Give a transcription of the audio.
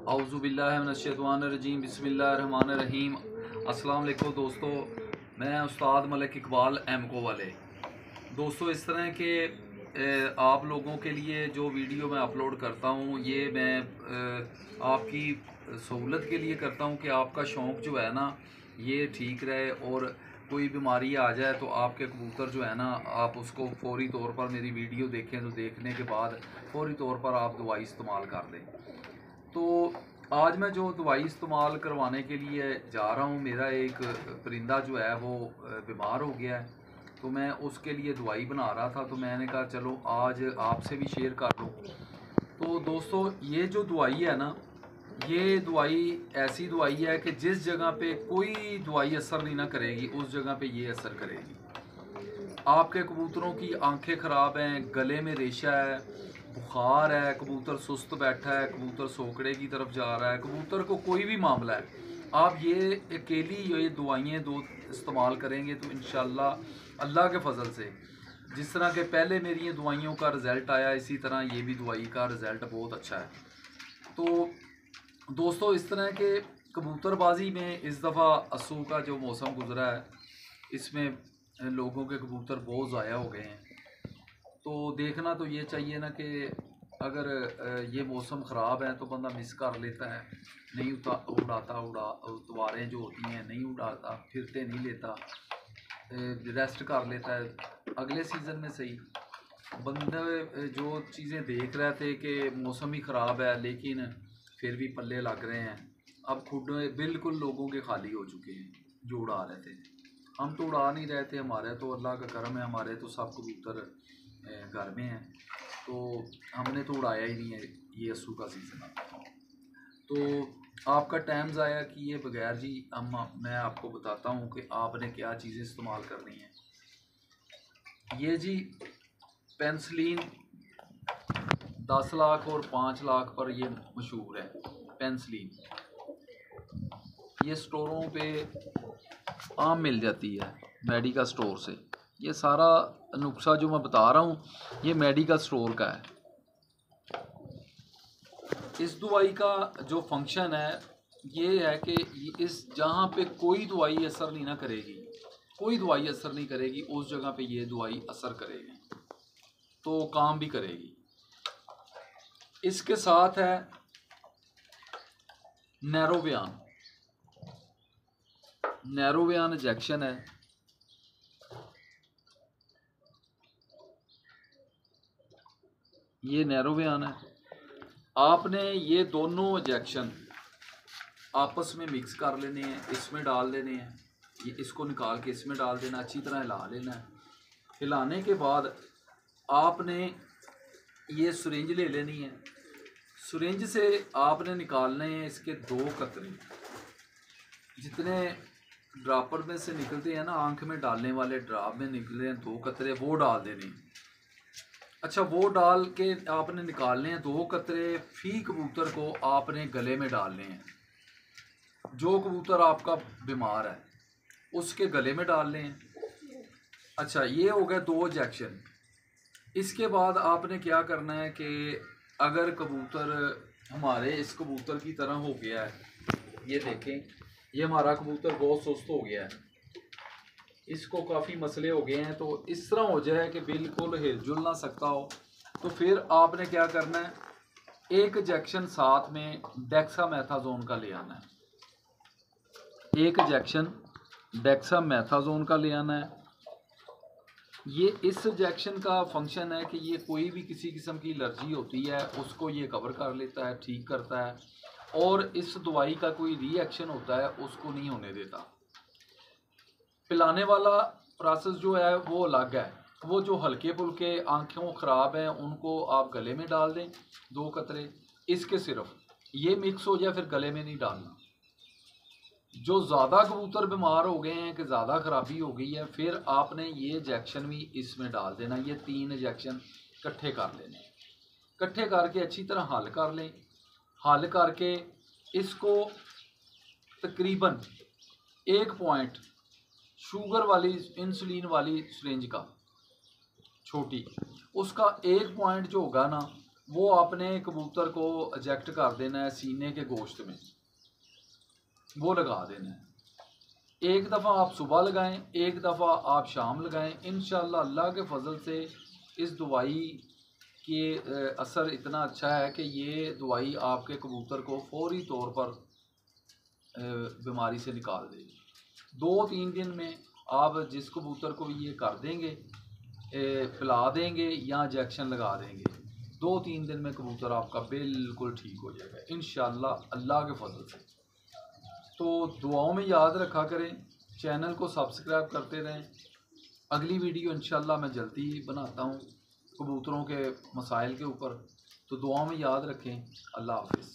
औज़ुबिल्लाहिमिनश्शैतानिर्रजीम बिस्मिल्लाहिर्रहमानिर्रहीम। अस्सलाम वालेकुम दोस्तों, मैं उस्ताद मलिक इकबाल एमको वाले। दोस्तों, इस तरह के आप लोगों के लिए जो वीडियो मैं अपलोड करता हूँ ये मैं आपकी सहूलत के लिए करता हूँ कि आपका शौक़ जो है ना ये ठीक रहे, और कोई बीमारी आ जाए तो आपके कबूतर जो है ना आप उसको फ़ौरी तौर पर मेरी वीडियो देखें तो देखने के बाद फ़ौरी तौर पर आप दवाई इस्तेमाल कर लें। तो आज मैं जो दवाई इस्तेमाल करवाने के लिए जा रहा हूँ, मेरा एक परिंदा जो है वो बीमार हो गया है, तो मैं उसके लिए दवाई बना रहा था, तो मैंने कहा चलो आज आपसे भी शेयर कर लूँ। तो दोस्तों, ये जो दवाई है ना, ये दवाई ऐसी दवाई है कि जिस जगह पे कोई दवाई असर नहीं ना करेगी उस जगह पे ये असर करेगी। आपके कबूतरों की आंखें ख़राब हैं, गले में रेशा है, बुखार है, कबूतर सुस्त बैठा है, कबूतर सोकड़े की तरफ जा रहा है, कबूतर को कोई भी मामला है, आप ये अकेली ये दवाइयाँ दो इस्तेमाल करेंगे तो इंशाल्लाह अल्लाह के फ़ज़ल से जिस तरह के पहले मेरी ये दवाइयों का रिज़ल्ट आया, इसी तरह ये भी दवाई का रिज़ल्ट बहुत अच्छा है। तो दोस्तों, इस तरह के कबूतरबाजी में इस दफ़ा अस्सू का जो मौसम गुज़रा है, इसमें लोगों के कबूतर बहुत ज़ाया हो गए हैं। तो देखना तो ये चाहिए ना कि अगर ये मौसम ख़राब है तो बंदा मिस कर लेता है, नहीं उड़ाता उतवारें जो होती हैं नहीं उड़ाता, फिरते नहीं लेता, रेस्ट कर लेता है, अगले सीज़न में सही। बंदे जो चीज़ें देख रहे थे कि मौसम ही ख़राब है लेकिन फिर भी पल्ले लग रहे हैं, अब खुद बिल्कुल लोगों के खाली हो चुके हैं जो उड़ा रहे थे। हम तो उड़ा नहीं रहे थे, हमारे तो अल्लाह का करम है, हमारे तो सब कबूतर घर में हैं, तो हमने तो उड़ाया ही नहीं है ये अस्सू का सीज़न। तो आपका टाइम ज़ाया किए बगैर जी मैं आपको बताता हूँ कि आपने क्या चीज़ें इस्तेमाल करनी है। ये जी पेंसिलिन 10 लाख और 5 लाख पर ये मशहूर है पेंसिलिन। ये स्टोरों पे आम मिल जाती है मेडिकल स्टोर से। ये सारा नुस्खा जो मैं बता रहा हूँ ये मेडिकल स्टोर का है। इस दवाई का जो फंक्शन है ये है कि इस जहाँ पे कोई दवाई असर नहीं ना करेगी, कोई दवाई असर नहीं करेगी, उस जगह पे ये दवाई असर करेगी तो काम भी करेगी। इसके साथ है नैरोवियान, नैरोवियान इंजेक्शन है। ये नैरोवियान है। आपने ये दोनों इंजेक्शन आपस में मिक्स कर लेने हैं, इसमें डाल देने हैं, ये इसको निकाल के इसमें डाल देना, अच्छी तरह हिला लेना है। हिलाने के बाद आपने ये सिरिंज ले लेनी है, सिरिंज से आपने निकालने हैं इसके 2 कतरे, जितने ड्रापर में से निकलते हैं ना, आंख में डालने वाले ड्राप में निकले हैं 2 कतरे, वो डाल देने हैं। अच्छा, वो डाल के आपने निकालने हैं 2 कतरे, फी कबूतर को आपने गले में डालने हैं। जो कबूतर आपका बीमार है उसके गले में डालने हैं। अच्छा, ये हो गए 2 इंजेक्शन। इसके बाद आपने क्या करना है कि अगर कबूतर हमारे इस कबूतर की तरह हो गया है, ये देखें, ये हमारा कबूतर बहुत सुस्त हो गया है, इसको काफ़ी मसले हो गए हैं, तो इस तरह हो जाए कि बिल्कुल हिलजुल ना सकता हो, तो फिर आपने क्या करना है, 1 इंजेक्शन साथ में डेक्सामेथासोन का ले आना है। 1 इंजेक्शन डेक्सामेथासोन का ले आना है। ये इस इंजेक्शन का फंक्शन है कि ये कोई भी किसी किस्म की एलर्जी होती है उसको ये कवर कर लेता है, ठीक करता है, और इस दवाई का कोई रिएक्शन होता है उसको नहीं होने देता। पिलाने वाला प्रोसेस जो है वो अलग है। वो जो हल्के फुल्के आँखों ख़राब हैं उनको आप गले में डाल दें 2 कतरे, इसके सिर्फ ये मिक्स हो जाए, फिर गले में नहीं डालना। जो ज़्यादा कबूतर बीमार हो गए हैं कि ज़्यादा ख़राबी हो गई है, फिर आपने ये इंजेक्शन भी इसमें डाल देना। ये 3 इंजेक्शन इकट्ठे कर लेने, इकट्ठे करके अच्छी तरह हल कर लें। हल करके इसको तकरीबन 1 पॉइंट शुगर वाली इंसुलिन वाली सिरिंज का छोटी, उसका 1 पॉइंट जो होगा ना वो आपने कबूतर को इजेक्ट कर देना है सीने के गोश्त में, वो लगा देना है। एक दफ़ा आप सुबह लगाएं, एक दफ़ा आप शाम लगाएं। इंशाअल्लाह अल्लाह के फजल से इस दवाई के असर इतना अच्छा है कि ये दवाई आपके कबूतर को फौरी तौर पर बीमारी से निकाल देगी। 2-3 दिन में आप जिस कबूतर को ये कर देंगे, पिला देंगे या इंजेक्शन लगा देंगे, 2-3 दिन में कबूतर आपका बिल्कुल ठीक हो जाएगा इंशाअल्लाह अल्लाह के फजल से। तो दुआओं में याद रखा करें, चैनल को सब्सक्राइब करते रहें। अगली वीडियो इंशाअल्लाह मैं जल्दी ही बनाता हूँ कबूतरों के मसाइल के ऊपर। तो दुआओं में याद रखें। अल्लाह हाफिज़।